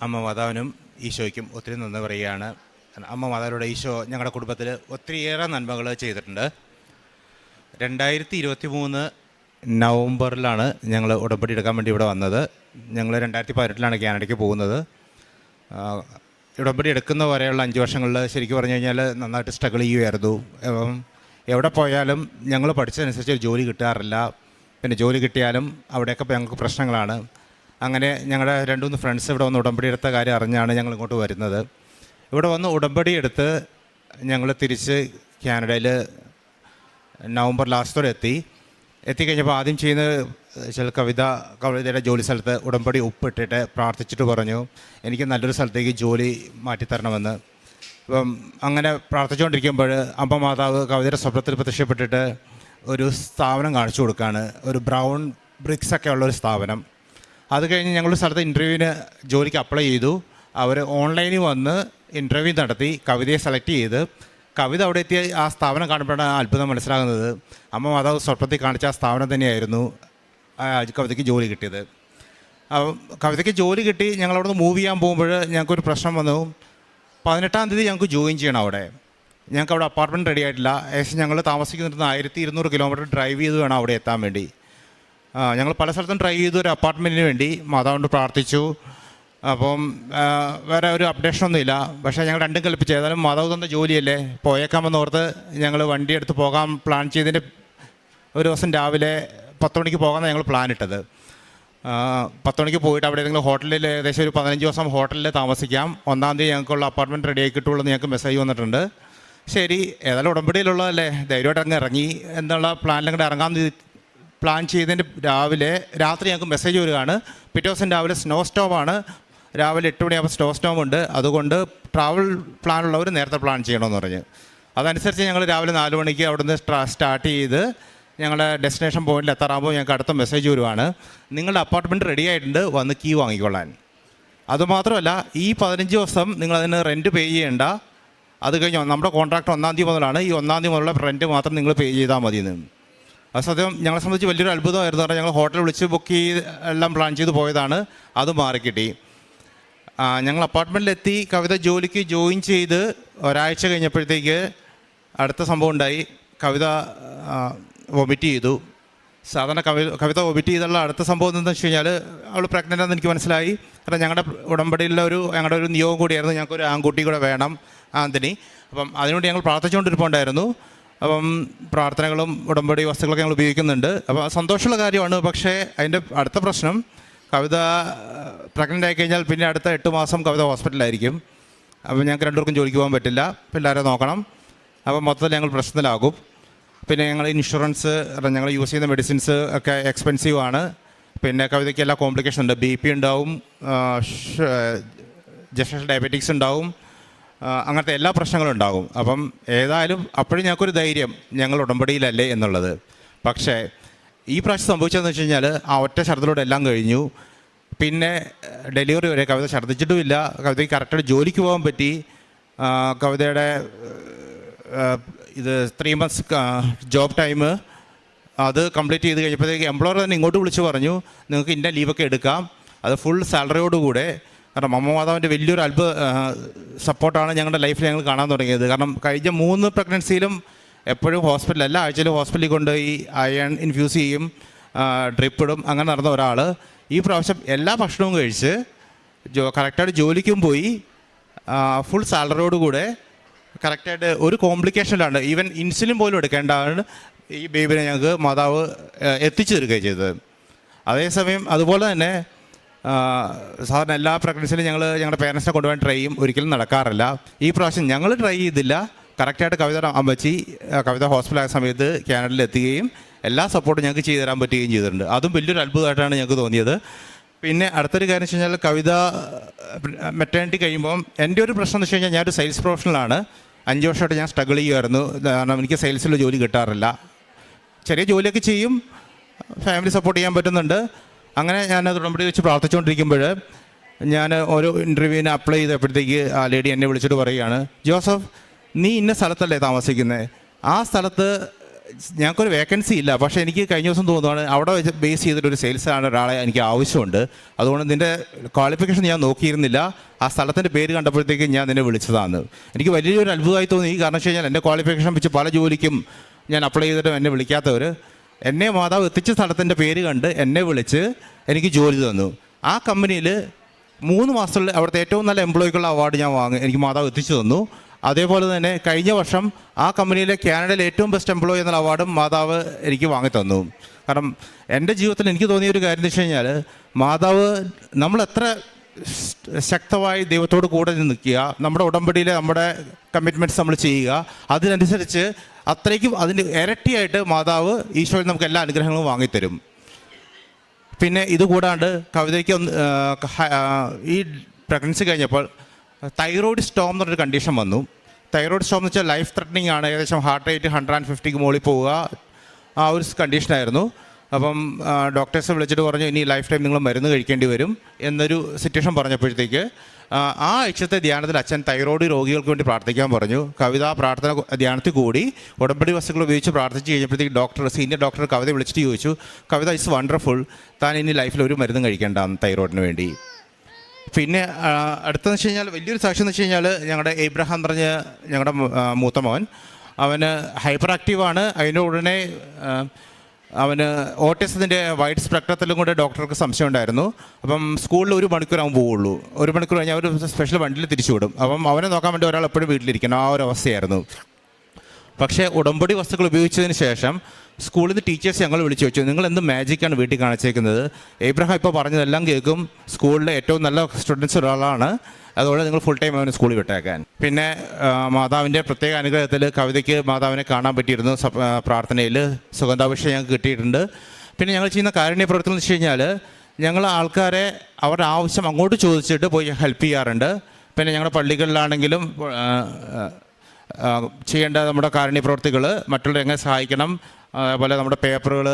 അമ്മ മാതാവിനും ഈശോയ്ക്കും ഒത്തിരി നന്ദി പറയുകയാണ്. അമ്മ മാതാവിലൂടെ ഈശോ ഞങ്ങളുടെ കുടുംബത്തിൽ ഒത്തിരിയേറെ നന്മകൾ ചെയ്തിട്ടുണ്ട്. 2023 നവംബറിലാണ് ഞങ്ങൾ ഉടമ്പടി എടുക്കാൻ വേണ്ടി ഇവിടെ വന്നത്. ഞങ്ങൾ 2018 കാനഡയ്ക്ക് പോകുന്നത്. ഉടമ്പടി എടുക്കുന്ന വരെയുള്ള 5 വർഷങ്ങളിൽ ശരിക്കും പറഞ്ഞു കഴിഞ്ഞാൽ നന്നായിട്ട് സ്ട്രഗിൾ ചെയ്യുമായിരുന്നു. എവിടെ പോയാലും ഞങ്ങൾ പഠിച്ചതനുസരിച്ച് ജോലി കിട്ടാറില്ല. പിന്നെ ജോലി കിട്ടിയാലും അവിടെയൊക്കെ ഞങ്ങൾക്ക് പ്രശ്നങ്ങളാണ്. അങ്ങനെ ഞങ്ങളുടെ 2-3 ഫ്രണ്ട്സ് ഇവിടെ വന്ന് ഉടമ്പടി എടുത്ത കാര്യം അറിഞ്ഞാണ് ഞങ്ങൾ ഇങ്ങോട്ട് വരുന്നത്. ഇവിടെ വന്ന് ഉടമ്പടി എടുത്ത് ഞങ്ങൾ തിരിച്ച് കാനഡയിൽ നവംബർ ലാസ്റ്റോടെ എത്തിക്കഴിഞ്ഞപ്പോൾ ആദ്യം ചെയ്യുന്ന ചില കവിതയുടെ ജോലി സ്ഥലത്ത് ഉടമ്പടി ഒപ്പിട്ടിട്ട് പ്രാർത്ഥിച്ചിട്ട് പറഞ്ഞു എനിക്ക് നല്ലൊരു സ്ഥലത്തേക്ക് ജോലി മാറ്റിത്തരണമെന്ന്. അപ്പം അങ്ങനെ പ്രാർത്ഥിച്ചുകൊണ്ടിരിക്കുമ്പോൾ അമ്മ മാതാവ് കവിതയുടെ സ്വപ്നത്തിൽ പ്രത്യക്ഷപ്പെട്ടിട്ട് ഒരു സ്ഥാപനം കാണിച്ചു കൊടുക്കുകയാണ്. ഒരു ബ്രൗൺ ബ്രിക്സൊക്കെ ഉള്ളൊരു സ്ഥാപനം. അത് കഴിഞ്ഞ് ഞങ്ങളൊരു സ്ഥലത്ത് ഇൻ്റർവ്യൂവിന് ജോലിക്ക് അപ്ലൈ ചെയ്തു. അവർ ഓൺലൈനിൽ വന്ന് ഇൻ്റർവ്യൂ നടത്തി കവിതയെ സെലക്ട് ചെയ്ത് കവിത അവിടെ എത്തിയ ആ സ്ഥാപനം കാണുമ്പോഴാണ് അത്ഭുതം മനസ്സിലാകുന്നത്. അമ്മ മാതാവ് സ്വപ്നത്തിൽ കാണിച്ച ആ സ്ഥാപനം തന്നെയായിരുന്നു കവിതയ്ക്ക് ജോലി കിട്ടിയത്. കവിതയ്ക്ക് ജോലി കിട്ടി. ഞങ്ങളവിടെ നിന്ന് മൂവ് ചെയ്യാൻ പോകുമ്പോൾ ഞങ്ങൾക്കൊരു പ്രശ്നം വന്നു. 18-ാം തീയതി ഞങ്ങൾക്ക് ജോയിൻ ചെയ്യണം. ഞങ്ങൾക്ക് അവിടെ അപ്പാർട്ട്മെൻറ്റ് റെഡി ആയിട്ടില്ല. ഏകദേശം ഞങ്ങൾ താമസിക്കുന്നിടത്ത് 1200 കിലോമീറ്റർ ഡ്രൈവ് ചെയ്ത് വേണം അവിടെ എത്താൻ വേണ്ടി. ഞങ്ങൾ പല സ്ഥലത്തും ട്രൈ ചെയ്തു ഒരു അപ്പാർട്ട്മെൻറ്റിന് വേണ്ടി. മാതാവിനോട് പ്രാർത്ഥിച്ചു. അപ്പം വേറെ ഒരു അപ്ഡേഷനൊന്നുമില്ല. പക്ഷേ ഞങ്ങൾ രണ്ടും കൽപ്പിച്ച് ഏതായാലും മാതാവ് തന്ന ജോലിയല്ലേ പോയേക്കാമെന്ന് ഓർത്ത് ഞങ്ങൾ വണ്ടി എടുത്ത് പോകാൻ പ്ലാൻ ചെയ്തതിൻ്റെ ഒരു ദിവസം രാവിലെ 10 മണിക്ക് പോകാമെന്ന് ഞങ്ങൾ പ്ലാൻ ഇട്ടത്. 10 മണിക്ക് പോയിട്ട് അവിടെ ഏതെങ്കിലും ഹോട്ടലിൽ ഏകദേശം ഒരു 15 ദിവസം ഹോട്ടലിൽ താമസിക്കാം. 1-ാം തീയതി ഞങ്ങൾക്കുള്ള അപ്പാർട്ട്മെൻറ്റ് റെഡി ആയി കിട്ടുള്ളൂ എന്ന് ഞങ്ങൾക്ക് മെസ്സേജ് വന്നിട്ടുണ്ട്. ശരി, ഏതായാലും ഉടമ്പടിയിലുള്ളതല്ലേ, ധൈര്യമായിട്ട് അങ്ങ് ഇറങ്ങി എന്നുള്ള പ്ലാനിലങ്ങോട്ട് ഇറങ്ങാമെന്ന് പ്ലാൻ ചെയ്തതിൻ്റെ രാത്രി ഞങ്ങൾക്ക് മെസ്സേജ് വരികയാണ്. പിറ്റേ ദിവസം രാവിലെ സ്നോ സ്റ്റോമാണ്. രാവിലെ 8 മണിയാകുമ്പോൾ സ്നോ സ്റ്റോം ഉണ്ട്. അതുകൊണ്ട് ട്രാവൽ പ്ലാനുള്ളവർ നേരത്തെ പ്ലാൻ ചെയ്യണമെന്ന് പറഞ്ഞ് അതനുസരിച്ച് ഞങ്ങൾ രാവിലെ 4 മണിക്ക് അവിടുന്ന് സ്റ്റാർട്ട് ചെയ്ത് ഞങ്ങളുടെ ഡെസ്റ്റിനേഷൻ പോയിന്റിൽ എത്താറാകുമ്പോൾ ഞങ്ങൾക്ക് അടുത്ത മെസ്സേജ് വരുവാണ്, നിങ്ങളുടെ അപ്പാർട്ട്മെൻറ്റ് റെഡി ആയിട്ടുണ്ട്, വന്ന് കീ വാങ്ങിക്കൊള്ളാൻ. അതുമാത്രമല്ല ഈ 15 ദിവസം നിങ്ങളതിന് റെൻറ്റ് പേ ചെയ്യേണ്ട. അത് കഴിഞ്ഞ് നമ്മുടെ കോൺട്രാക്ട് 1-ാം തീയതി മുതലാണ്. ഈ 1-ാം തീയതി മുതലുള്ള റെൻറ്റ് മാത്രം നിങ്ങൾ പേ ചെയ്താൽ മതിയെന്ന്. അത് സത്യം ഞങ്ങളെ സംബന്ധിച്ച് വലിയൊരു അത്ഭുതമായിരുന്നു. കാരണം ഞങ്ങൾ ഹോട്ടൽ വിളിച്ച് ബുക്ക് ചെയ്ത് എല്ലാം പ്ലാൻ ചെയ്ത് പോയതാണ്. അത് മാറിക്കിട്ടി. ഞങ്ങൾ അപ്പാർട്ട്മെൻറ്റിലെത്തി. കവിത ജോലിക്ക് ജോയിൻ ചെയ്ത് ഒരാഴ്ച കഴിഞ്ഞപ്പോഴത്തേക്ക് അടുത്ത സംഭവം ഉണ്ടായി. കവിത വൊമിറ്റ് ചെയ്തു. സാധാരണ കവിത വൊമിറ്റ് ചെയ്തുള്ള അടുത്ത സംഭവം എന്താണെന്ന് വെച്ച് കഴിഞ്ഞാൽ അവൾ പ്രഗ്നൻ്റ് ആണെന്ന് എനിക്ക് മനസ്സിലായി. കാരണം ഞങ്ങളുടെ ഉടമ്പടിയിലെ ഞങ്ങളുടെ ഒരു നിയോഗം കൂടിയായിരുന്നു, ഞങ്ങൾക്കൊരു ആൺകുട്ടി കൂടെ വേണം, ആന്റണി. അപ്പം അതിനുവേണ്ടി ഞങ്ങൾ പ്രാർത്ഥിച്ചുകൊണ്ടിരിപ്പുണ്ടായിരുന്നു. അപ്പം പ്രാർത്ഥനകളും ഉടമ്പടി വസ്തുക്കളൊക്കെ ഞങ്ങൾ ഉപയോഗിക്കുന്നുണ്ട്. അപ്പോൾ സന്തോഷമുള്ള കാര്യമാണ്. പക്ഷേ അതിൻ്റെ അടുത്ത പ്രശ്നം, കവിത പ്രഗ്നൻ്റ് ആയിക്കഴിഞ്ഞാൽ പിന്നെ അടുത്ത 8 മാസം കവിത ഹോസ്പിറ്റലായിരിക്കും. അപ്പോൾ ഞങ്ങൾക്ക് 2 പേർക്കും ജോലിക്ക് പോകാൻ പറ്റില്ല, പിള്ളേരെ നോക്കണം. അപ്പോൾ മൊത്തത്തിൽ ഞങ്ങൾ പ്രശ്നത്തിലാകും. പിന്നെ ഞങ്ങൾ ഇൻഷുറൻസ്, ഞങ്ങൾ യൂസ് ചെയ്യുന്ന മെഡിസിൻസ് ഒക്കെ എക്സ്പെൻസീവ് ആണ്. പിന്നെ കവിതയ്ക്ക് എല്ലാ കോംപ്ലിക്കേഷൻ ഉണ്ട്. BP ഉണ്ടാവും, ജസ്റ്റേഷൻ ഡയബറ്റിക്സ് ഉണ്ടാവും, അങ്ങനത്തെ എല്ലാ പ്രശ്നങ്ങളും ഉണ്ടാകും. അപ്പം ഏതായാലും അപ്പോഴും ഞങ്ങൾക്കൊരു ധൈര്യം, ഞങ്ങൾ ഉടമ്പടിയിലല്ലേ എന്നുള്ളത്. പക്ഷേ ഈ പ്രാവശ്യം സംഭവിച്ചതെന്ന് വെച്ച് കഴിഞ്ഞാൽ ആ ഒറ്റ ഛർദ്ദിലൂടെ എല്ലാം കഴിഞ്ഞു. പിന്നെ ഡെലിവറി വരെ കവിത ഛർദ്ദിച്ചിട്ടുമില്ല. കവിതയ്ക്ക് കറക്റ്റായിട്ട് ജോലിക്ക് പോകാൻ പറ്റി. കവിതയുടെ ഇത് 3 months ജോബ് ടൈം അത് കംപ്ലീറ്റ് ചെയ്ത് കഴിഞ്ഞപ്പോഴത്തേക്ക് എംപ്ലോയർ തന്നെ ഇങ്ങോട്ട് വിളിച്ച് പറഞ്ഞു, നിങ്ങൾക്ക് ഇന്ന ലീവൊക്കെ എടുക്കാം, അത് ഫുൾ സാലറിയോടുകൂടെ. കാരണം അമ്മ മാതാവിൻ്റെ വലിയൊരു സപ്പോർട്ടാണ് ഞങ്ങളുടെ ലൈഫിൽ ഞങ്ങൾ കാണാൻ തുടങ്ങിയത്. കാരണം കഴിഞ്ഞ 3 പ്രഗ്നൻസിയിലും എപ്പോഴും ഹോസ്പിറ്റലിൽ, എല്ലാ ആഴ്ചയിലും ഹോസ്പിറ്റലിൽ കൊണ്ട് ഈ അയൺ ഇൻഫ്യൂസ് ചെയ്യും, ഡ്രിപ്പ് ഇടും, അങ്ങനെ നടന്ന ഒരാൾ ഈ പ്രാവശ്യം എല്ലാ ഭക്ഷണവും കഴിച്ച് കറക്റ്റായിട്ട് ജോലിക്കും പോയി, ഫുൾ സാലറിയോടുകൂടെ കറക്റ്റായിട്ട് ഒരു കോംപ്ലിക്കേഷനിലാണ്. ഈവൻ ഇൻസുലിൻ പോലും എടുക്കേണ്ടതാണ് ഈ ബേബിനെ ഞങ്ങൾക്ക് മാതാവ് എത്തിച്ചു തരികയും ചെയ്തത്. അതേസമയം അതുപോലെ തന്നെ സാധാരണ എല്ലാ പ്രഗ്നൻസിയിലും ഞങ്ങൾ ഞങ്ങളുടെ പേരൻസിനെ കൊണ്ടുപോകാൻ ട്രൈ ചെയ്യും, ഒരിക്കലും നടക്കാറില്ല. ഈ പ്രാവശ്യം ഞങ്ങൾ ട്രൈ ചെയ്തില്ല. കറക്റ്റായിട്ട് കവിത അമ്മച്ചി കവിത ഹോസ്പിറ്റലായ സമയത്ത് കാനഡയിൽ എത്തുകയും എല്ലാ സപ്പോർട്ടും ഞങ്ങൾക്ക് ചെയ്തു തരാൻ പറ്റുകയും ചെയ്തിട്ടുണ്ട്. അതും വലിയൊരു അത്ഭുതമായിട്ടാണ് ഞങ്ങൾക്ക് തോന്നിയത്. പിന്നെ അടുത്തൊരു കാര്യം വെച്ച് കഴിഞ്ഞാൽ കവിത മെറ്റേണിറ്റി കഴിയുമ്പം എൻ്റെ ഒരു പ്രശ്നം എന്ന് വെച്ച് കഴിഞ്ഞാൽ ഞാനൊരു സെയിൽസ് പ്രൊഫഷണലാണ്. 5 വർഷമായിട്ട് ഞാൻ സ്ട്രഗിൾ ചെയ്യുമായിരുന്നു. കാരണം എനിക്ക് സെയിൽസിൽ ജോലി കിട്ടാറില്ല. ചെറിയ ജോലിയൊക്കെ ചെയ്യും, ഫാമിലി സപ്പോർട്ട് ചെയ്യാൻ പറ്റുന്നുണ്ട്. അങ്ങനെ ഞാനത് ഉടമ്പടി വെച്ച് പ്രാർത്ഥിച്ചുകൊണ്ടിരിക്കുമ്പോൾ ഞാൻ ഓരോ ഇൻ്റർവ്യൂവിന് അപ്ലൈ ചെയ്തപ്പോഴത്തേക്ക് ആ ലേഡി എന്നെ വിളിച്ചിട്ട് പറയുകയാണ്, ജോസഫ് നീ ഇന്ന സ്ഥലത്തല്ലേ താമസിക്കുന്നത്, ആ സ്ഥലത്ത് ഞങ്ങൾക്കൊരു വേക്കൻസി ഇല്ല, പക്ഷേ എനിക്ക് കഴിഞ്ഞ ദിവസം തോന്നുവാണ് അവിടെ ബേസ് ചെയ്തിട്ടൊരു സെയിൽസാണ് ഒരാളെ എനിക്ക് ആവശ്യമുണ്ട്. അതുകൊണ്ട് നിൻ്റെ ക്വാളിഫിക്കേഷൻ ഞാൻ നോക്കിയിരുന്നില്ല, ആ സ്ഥലത്തിൻ്റെ പേര് കണ്ടപ്പോഴത്തേക്കും ഞാൻ നിന്നെ വിളിച്ചതാണ്. എനിക്ക് വലിയൊരു അത്ഭുതമായി തോന്നി. കാരണം വെച്ച് കഴിഞ്ഞാൽ എൻ്റെ ക്വാളിഫിക്കേഷൻ വെച്ച് പല ജോലിക്കും ഞാൻ അപ്ലൈ ചെയ്തിട്ടും എന്നെ വിളിക്കാത്തവർ എന്നെ മാതാവ് എത്തിച്ച സ്ഥലത്തിൻ്റെ പേര് കണ്ട് എന്നെ വിളിച്ച് എനിക്ക് ജോലി തന്നു. ആ കമ്പനിയിൽ 3 മാസത്തിൽ അവിടുത്തെ ഏറ്റവും നല്ല എംപ്ലോയിക്കുള്ള അവാർഡ് ഞാൻ എനിക്ക് മാതാവ് എത്തിച്ചു തന്നു. അതേപോലെ തന്നെ കഴിഞ്ഞ വർഷം ആ കമ്പനിയിലെ കാനഡയിലെ ഏറ്റവും ബെസ്റ്റ് എംപ്ലോയി എന്നുള്ള അവാർഡും മാതാവ് എനിക്ക് വാങ്ങിത്തന്നു. കാരണം എൻ്റെ ജീവിതത്തിൽ എനിക്ക് തോന്നിയ ഒരു കാര്യം എന്ന് വെച്ച് കഴിഞ്ഞാൽ, മാതാവ് നമ്മളെത്ര ശക്തമായി ദൈവത്തോട് കൂടെ നിൽക്കുക, നമ്മുടെ ഉടമ്പടിയിലെ നമ്മുടെ കമ്മിറ്റ്മെൻറ്റ്സ് നമ്മൾ ചെയ്യുക, അതിനനുസരിച്ച് അത്രയ്ക്കും അതിൻ്റെ ഇരട്ടിയായിട്ട് മാതാവ് ഈശോയിൽ നമുക്ക് എല്ലാ അനുഗ്രഹങ്ങളും വാങ്ങിത്തരും. പിന്നെ ഇതുകൂടാണ്ട് കവിതയ്ക്ക് ഈ പ്രഗ്നൻസി കഴിഞ്ഞപ്പോൾ തൈറോയ്ഡ് സ്റ്റോം എന്നൊരു കണ്ടീഷൻ വന്നു. തൈറോയ്ഡ് സ്റ്റോം എന്ന് വെച്ചാൽ ലൈഫ് ത്രെറ്റനിങ് ആണ്. ഏകദേശം ഹാർട്ട് റേറ്റ് 150ക്ക് മുകളിൽ പോവുക, ആ ഒരു കണ്ടീഷനായിരുന്നു. അപ്പം ഡോക്ടേഴ്സ് വിളിച്ചിട്ട് പറഞ്ഞു ഇനി ലൈഫ് ടൈം നിങ്ങൾ മരുന്ന് കഴിക്കേണ്ടി വരും എന്നൊരു സിറ്റുവേഷൻ പറഞ്ഞപ്പോഴത്തേക്ക് ആ ആഴ്ചത്തെ ധ്യാനത്തിൽ അച്ഛൻ തൈറോയ്ഡ് രോഗികൾക്ക് വേണ്ടി പ്രാർത്ഥിക്കാൻ പറഞ്ഞു. കവിത പ്രാർത്ഥന ധ്യാനത്തിൽ കൂടി ഉടമ്പടി വസ്തുക്കൾ ഉപയോഗിച്ച് പ്രാർത്ഥിച്ച് കഴിഞ്ഞപ്പോഴത്തേക്ക് സീനിയർ ഡോക്ടർ കവിത വിളിച്ചിട്ട് ചോദിച്ചു, കവിത ഇറ്റ്സ് വണ്ടർഫുൾ, താൻ ഇനി ലൈഫിൽ ഒരു മരുന്നും കഴിക്കേണ്ടാന്ന് തൈറോയ്ഡിന് വേണ്ടി. പിന്നെ അടുത്തതെന്ന് വെച്ച് കഴിഞ്ഞാൽ വലിയൊരു സാക്ഷ്യം എന്ന് വെച്ച് കഴിഞ്ഞാൽ, ഞങ്ങളുടെ എബ്രഹാം പറഞ്ഞ ഞങ്ങളുടെ മൂത്ത മോൻ, അവന് ഹൈപ്പർ ആക്റ്റീവാണ്. അതിൻ്റെ ഉടനെ അവന് ഓട്ടിസത്തിൻ്റെ വൈഡ് സ്പെക്ട്രത്തിലും കൂടെ ഡോക്ടർക്ക് സംശയം ഉണ്ടായിരുന്നു. അപ്പം സ്കൂളിൽ 1 മണിക്കൂർ അവൻ പോവുള്ളൂ. 1 മണിക്കൂർ കഴിഞ്ഞാൽ അവർ സ്പെഷ്യൽ വണ്ടിയിൽ തിരിച്ചു വിടും. അപ്പം അവനെ നോക്കാൻ വേണ്ടി ഒരാൾ എപ്പോഴും വീട്ടിലിരിക്കണം, ആ ഒരു അവസ്ഥയായിരുന്നു. പക്ഷേ ഉടമ്പടി വസ്തുക്കൾ ഉപയോഗിച്ചതിന് ശേഷം സ്കൂളിൽ നിന്ന് ടീച്ചേഴ്സ് ഞങ്ങൾ വിളിച്ചു വെച്ചു, നിങ്ങൾ എന്ത് മാജിക്കാണ് വീട്ടിൽ കാണിച്ചേക്കുന്നത്? എബ്രഹാം ഇപ്പോൾ പറഞ്ഞതെല്ലാം കേൾക്കും, സ്കൂളിലെ ഏറ്റവും നല്ല സ്റ്റുഡൻസ് ഒരാളാണ്, അതുകൊണ്ട് നിങ്ങൾ ഫുൾ ടൈം അവന് സ്കൂളിൽ വിട്ടേക്കാൻ. പിന്നെ മാതാവിൻ്റെ പ്രത്യേക അനുഗ്രഹത്തിൽ കവിതയ്ക്ക് മാതാവിനെ കാണാൻ പറ്റിയിരുന്നു. പ്രാർത്ഥനയിൽ സുഗന്ധാഭിഷേകം ഞങ്ങൾക്ക് കിട്ടിയിട്ടുണ്ട്. പിന്നെ ഞങ്ങൾ ചെയ്യുന്ന കാരുണ്യ പ്രവർത്തനം എന്ന് വെച്ച് കഴിഞ്ഞാൽ, ഞങ്ങൾ ആൾക്കാരെ അവരുടെ ആവശ്യം അങ്ങോട്ട് ചോദിച്ചിട്ട് പോയി ഹെൽപ്പ് ചെയ്യാറുണ്ട്. പിന്നെ ഞങ്ങളുടെ പള്ളികളിലാണെങ്കിലും ചെയ്യേണ്ട നമ്മുടെ കാരുണ്യ പ്രവർത്തികൾ, മറ്റുള്ളവരെ എങ്ങനെ സഹായിക്കണം, അതുപോലെ നമ്മുടെ പേപ്പറുകൾ,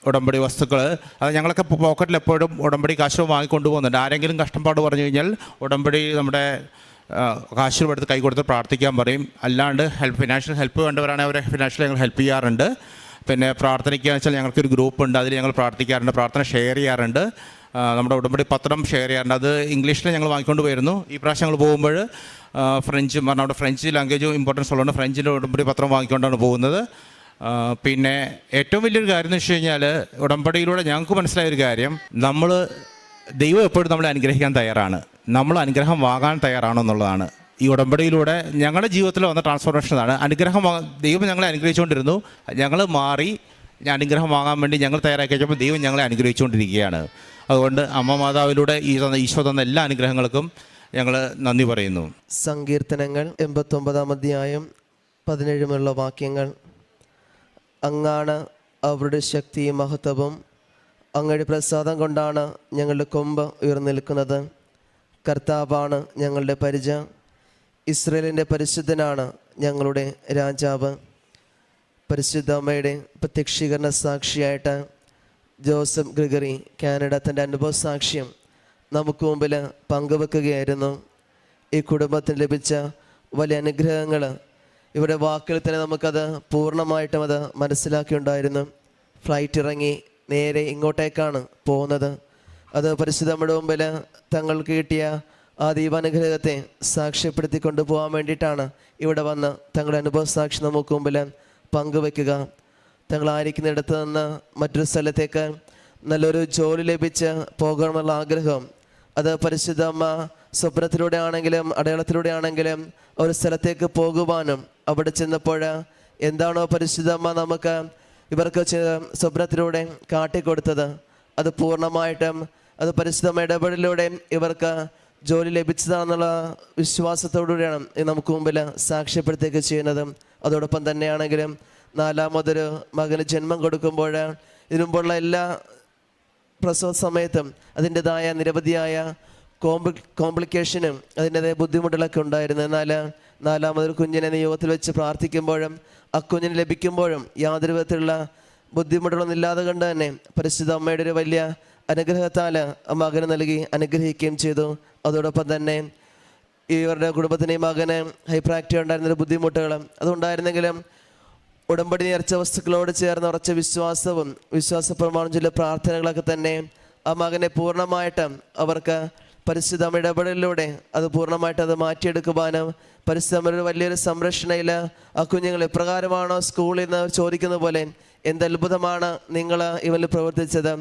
ഉടമ്പടി വസ്തുക്കൾ, അത് ഞങ്ങളൊക്കെ പോക്കറ്റിൽ എപ്പോഴും ഉടമ്പടി കാശ് വാങ്ങിക്കൊണ്ടു പോകുന്നുണ്ട്. ആരെങ്കിലും കഷ്ടപ്പാട് പറഞ്ഞു കഴിഞ്ഞാൽ ഉടമ്പടി നമ്മുടെ കാശ് എടുത്ത് കൈ കൊടുത്ത് പ്രാർത്ഥിക്കാൻ പറയും. അല്ലാണ്ട് ഫിനാൻഷ്യൽ ഹെൽപ്പ് വേണ്ടവരാണെങ്കിൽ അവരെ ഫിനാൻഷ്യലി ഞങ്ങൾ ഹെൽപ്പ് ചെയ്യാറുണ്ട്. പിന്നെ പ്രാർത്ഥനയ്ക്കാന്ന് വെച്ചാൽ ഞങ്ങൾക്കൊരു ഗ്രൂപ്പുണ്ട്, അതിൽ ഞങ്ങൾ പ്രാർത്ഥിക്കാറുണ്ട്, പ്രാർത്ഥന ഷെയർ ചെയ്യാറുണ്ട്. നമ്മുടെ ഉടമ്പടി പത്രം ഷെയർ ചെയ്യാറുണ്ട്, അത് ഇംഗ്ലീഷിൽ ഞങ്ങൾ വാങ്ങിക്കൊണ്ട് പോയിരുന്നു. ഈ പ്രാവശ്യം ഞങ്ങൾ പോകുമ്പോൾ ഫ്രഞ്ച് നമ്മുടെ ഫ്രഞ്ച് ലാംഗ്വേജ് ഇമ്പോർട്ടൻസ് ഉള്ളതുകൊണ്ട് ഫ്രഞ്ചിൻ്റെ ഉടമ്പടി പത്രം വാങ്ങിക്കൊണ്ടാണ് പോകുന്നത്. പിന്നെ ഏറ്റവും വലിയൊരു കാര്യം എന്ന് വെച്ച് കഴിഞ്ഞാൽ, ഉടമ്പടിയിലൂടെ ഞങ്ങൾക്ക് മനസ്സിലായൊരു കാര്യം, ദൈവം എപ്പോഴും നമ്മളെ അനുഗ്രഹിക്കാൻ തയ്യാറാണ്, നമ്മൾ അനുഗ്രഹം വാങ്ങാൻ തയ്യാറാണെന്നുള്ളതാണ്. ഈ ഉടമ്പടിയിലൂടെ ഞങ്ങളുടെ ജീവിതത്തിൽ വന്ന ട്രാൻസ്ഫോർമേഷനാണ്. ദൈവം ഞങ്ങളെ അനുഗ്രഹിച്ചുകൊണ്ടിരുന്നു, ഞങ്ങൾ മാറി അനുഗ്രഹം വാങ്ങാൻ വേണ്ടി ഞങ്ങൾ തയ്യാറാക്കി കഴിഞ്ഞപ്പോൾ ദൈവം ഞങ്ങളെ അനുഗ്രഹിച്ചുകൊണ്ടിരിക്കുകയാണ്. അതുകൊണ്ട് അമ്മ മാതാവിലൂടെ ഈശോ തന്ന എല്ലാ അനുഗ്രഹങ്ങൾക്കും ഞങ്ങൾ നന്ദി പറയുന്നു. സങ്കീർത്തനങ്ങൾ 89 അധ്യായം 17 വാക്യങ്ങൾ. അങ്ങാണ് അവരുടെ ശക്തിയും മഹത്വവും, അങ്ങയുടെ പ്രസാദം കൊണ്ടാണ് ഞങ്ങളുടെ കൊമ്പ് ഉയർന്നു നിൽക്കുന്നത്. കർത്താവാണ് ഞങ്ങളുടെ പരിച, ഇസ്രയേലിൻ്റെ പരിശുദ്ധനാണ് ഞങ്ങളുടെ രാജാവ്. പരിശുദ്ധ അമ്മയുടെ പ്രത്യക്ഷീകരണ സാക്ഷിയായിട്ട് ജോസഫ് ഗ്രിഗറി കാനഡ തൻ്റെ അനുഭവ സാക്ഷ്യം നമുക്ക് മുമ്പിൽ പങ്കുവെക്കുകയായിരുന്നു. ഈ കുടുംബത്തിന് ലഭിച്ച വലിയ അനുഗ്രഹങ്ങൾ ഇവിടെ വാക്കുകളിൽ തന്നെ നമുക്കത് പൂർണ്ണമായിട്ടും അത് മനസ്സിലാക്കിയുണ്ടായിരുന്നു. ഫ്ലൈറ്റ് ഇറങ്ങി നേരെ ഇങ്ങോട്ടേക്കാണ് പോകുന്നത്. അത് പരിശുദ്ധ അമ്മയുടെ മുമ്പിൽ തങ്ങൾക്ക് കിട്ടിയ ആ ദൈവാനുഗ്രഹത്തെ സാക്ഷ്യപ്പെടുത്തി കൊണ്ടുപോകാൻ വേണ്ടിയിട്ടാണ് ഇവിടെ വന്ന് തങ്ങളുടെ അനുഭവ സാക്ഷി നമുക്ക് മുമ്പിൽ പങ്കുവെക്കുക. തങ്ങളായിരിക്കുന്നിടത്ത് നിന്ന് മറ്റൊരു സ്ഥലത്തേക്ക് നല്ലൊരു ജോലി ലഭിച്ച് പോകണമെന്നുള്ള ആഗ്രഹം, അത് പരിശുദ്ധ അമ്മ സ്വപ്നത്തിലൂടെ ആണെങ്കിലും അടയാളത്തിലൂടെ ആണെങ്കിലും ഒരു സ്ഥലത്തേക്ക് പോകുവാനും അവിടെ ചെന്നപ്പോൾ എന്താണോ പരിശുദ്ധ അമ്മ നമുക്ക് ഇവർക്ക് സ്വപ്നത്തിലൂടെ കാട്ടിക്കൊടുത്തത്, അത് പൂർണ്ണമായിട്ടും അത് പരിശുദ്ധ അമ്മ ഇടപെടലിലൂടെ ഇവർക്ക് ജോലി ലഭിച്ചതാണെന്നുള്ള വിശ്വാസത്തോടുകൂടിയാണ് നമുക്ക് മുമ്പിൽ സാക്ഷ്യപ്പെടുത്തുകയൊക്കെ ചെയ്യുന്നത്. അതോടൊപ്പം തന്നെയാണെങ്കിലും 4ാമതൊരു മകന് ജന്മം കൊടുക്കുമ്പോൾ ഇതിനുമുമ്പുള്ള എല്ലാ പ്രസവ സമയത്തും അതിൻ്റെതായ നിരവധിയായ കോംപ്ലിക്കേഷനും അതിൻ്റെതായ ബുദ്ധിമുട്ടുകളൊക്കെ ഉണ്ടായിരുന്നു. എന്നാൽ 4ാമതൊരു കുഞ്ഞിനെ നിയോഗത്തിൽ വെച്ച് പ്രാർത്ഥിക്കുമ്പോഴും ആ കുഞ്ഞിന് ലഭിക്കുമ്പോഴും യാതൊരു വിധത്തിലുള്ള ബുദ്ധിമുട്ടുകളൊന്നും ഇല്ലാതെ കൊണ്ട് തന്നെ പരിശുദ്ധ അമ്മയുടെ ഒരു വലിയ അനുഗ്രഹത്താൽ മകന് നൽകി അനുഗ്രഹിക്കുകയും ചെയ്തു. അതോടൊപ്പം തന്നെ ഇവരുടെ കുടുംബത്തിൻ്റെ മകന് ഹൈപ്പർ ആക്റ്റീവ് ഉണ്ടായിരുന്നൊരു ബുദ്ധിമുട്ടുകൾ അതുണ്ടായിരുന്നെങ്കിലും ഉടമ്പടി നേർച്ച വസ്തുക്കളോട് ചേർന്ന് ഉറച്ച വിശ്വാസവും വിശ്വാസ പ്രമാണം ചൊല്ലിയ പ്രാർത്ഥനകളൊക്കെ തന്നെ ആ മകനെ പൂർണ്ണമായിട്ട് അവർക്ക് പരിശുദ്ധ അമ്മ ഇടപെടലിലൂടെ അത് പൂർണ്ണമായിട്ട് അത് മാറ്റിയെടുക്കുവാനും പരിശുദ്ധ അമ്മയുടെ വലിയൊരു സംരക്ഷണയിൽ ആ കുഞ്ഞുങ്ങൾ എപ്രകാരമാണോ സ്കൂളിൽ നിന്ന് ചോദിക്കുന്ന പോലെ എന്ത് അത്ഭുതമാണ് നിങ്ങൾ ഇവനിൽ പ്രവർത്തിച്ചത്,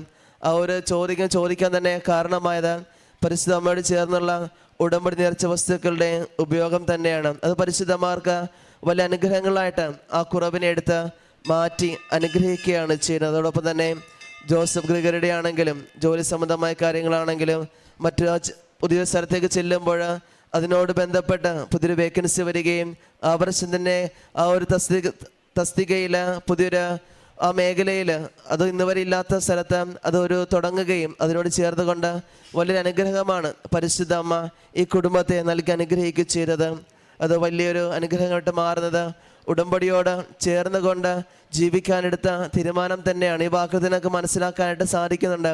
ആ ഒരു ചോദിക്കാൻ തന്നെ കാരണമായത് പരിശുദ്ധ അമ്മയോട് ചേർന്നുള്ള ഉടമ്പടി നേർച്ച വസ്തുക്കളുടെ ഉപയോഗം തന്നെയാണ്. അത് പരിശുദ്ധമാർക്ക് വലിയ അനുഗ്രഹങ്ങളായിട്ട് ആ കുറവിനെ എടുത്ത് മാറ്റി അനുഗ്രഹിക്കുകയാണ് ചെയ്യുന്നത്. അതോടൊപ്പം തന്നെ ജോസഫ് ഗ്രിഗറിയുടെ ആണെങ്കിലും ജോലി സംബന്ധമായ കാര്യങ്ങളാണെങ്കിലും മറ്റു പുതിയ സ്ഥലത്തേക്ക് ചെല്ലുമ്പോൾ അതിനോട് ബന്ധപ്പെട്ട് പുതിയൊരു വേക്കൻസി വരികയും ആ വർഷം തന്നെ ആ ഒരു തസ്തികയിൽ പുതിയൊരു ആ മേഖലയിൽ അത് ഇന്ന് വരെ ഇല്ലാത്ത സ്ഥലത്ത് അതൊരു തുടങ്ങുകയും അതിനോട് ചേർന്നുകൊണ്ട് വലിയൊരു അനുഗ്രഹമാണ് പരിശുദ്ധ അമ്മ ഈ കുടുംബത്തെ നൽകി അനുഗ്രഹിക്കുകയും ചെയ്തത്. അത് വലിയൊരു അനുഗ്രഹമായിട്ട് മാറുന്നത് ഉടമ്പടിയോട് ചേർന്നുകൊണ്ട് ജീവിക്കാനെടുത്ത തീരുമാനം തന്നെയാണ്. ഈ വാക്കുതിനൊക്കെ മനസ്സിലാക്കാനായിട്ട് സാധിക്കുന്നുണ്ട്.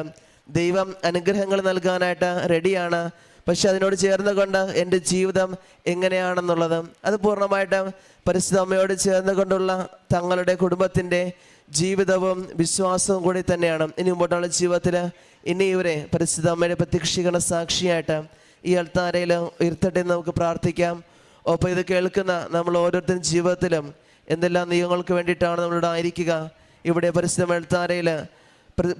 ദൈവം അനുഗ്രഹങ്ങൾ നൽകാനായിട്ട് റെഡിയാണ്, പക്ഷെ അതിനോട് ചേർന്നുകൊണ്ട് എൻ്റെ ജീവിതം എങ്ങനെയാണെന്നുള്ളത് അത് പൂർണ്ണമായിട്ട് പരിശുദ്ധ അമ്മയോട് ചേർന്നുകൊണ്ടുള്ള തങ്ങളുടെ കുടുംബത്തിൻ്റെ ജീവിതവും വിശ്വാസവും കൂടി തന്നെയാണ്. ഇനി മുമ്പോട്ടുള്ള ജീവിതത്തിൽ ഇനി ഇവരെ പരിശുദ്ധ അമ്മയുടെ പ്രത്യക്ഷീകരണ സാക്ഷിയായിട്ട് ഈ അൾത്താരയിൽ ഉയർത്തട്ടെ എന്ന് നമുക്ക് പ്രാർത്ഥിക്കാം. ഒപ്പം ഇത് കേൾക്കുന്ന നമ്മൾ ഓരോരുത്തരും ജീവിതത്തിലും എന്തെല്ലാം നിയമങ്ങൾക്ക് വേണ്ടിയിട്ടാണ് നമ്മളിവിടെ ആയിരിക്കുക, ഇവിടെ പരിശുദ്ധ അൾത്താരയിൽ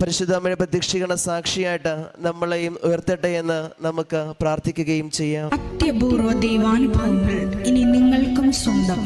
പരിശുദ്ധ അമ്മയുടെ പ്രത്യക്ഷീകരണ സാക്ഷിയായിട്ട് നമ്മളെയും ഉയർത്തട്ടെ എന്ന് നമുക്ക് പ്രാർത്ഥിക്കുകയും ചെയ്യാം. അത്യപൂർവ ദൈവാനുഭവങ്ങൾ ഇനി നിങ്ങൾക്കും സ്വന്തം.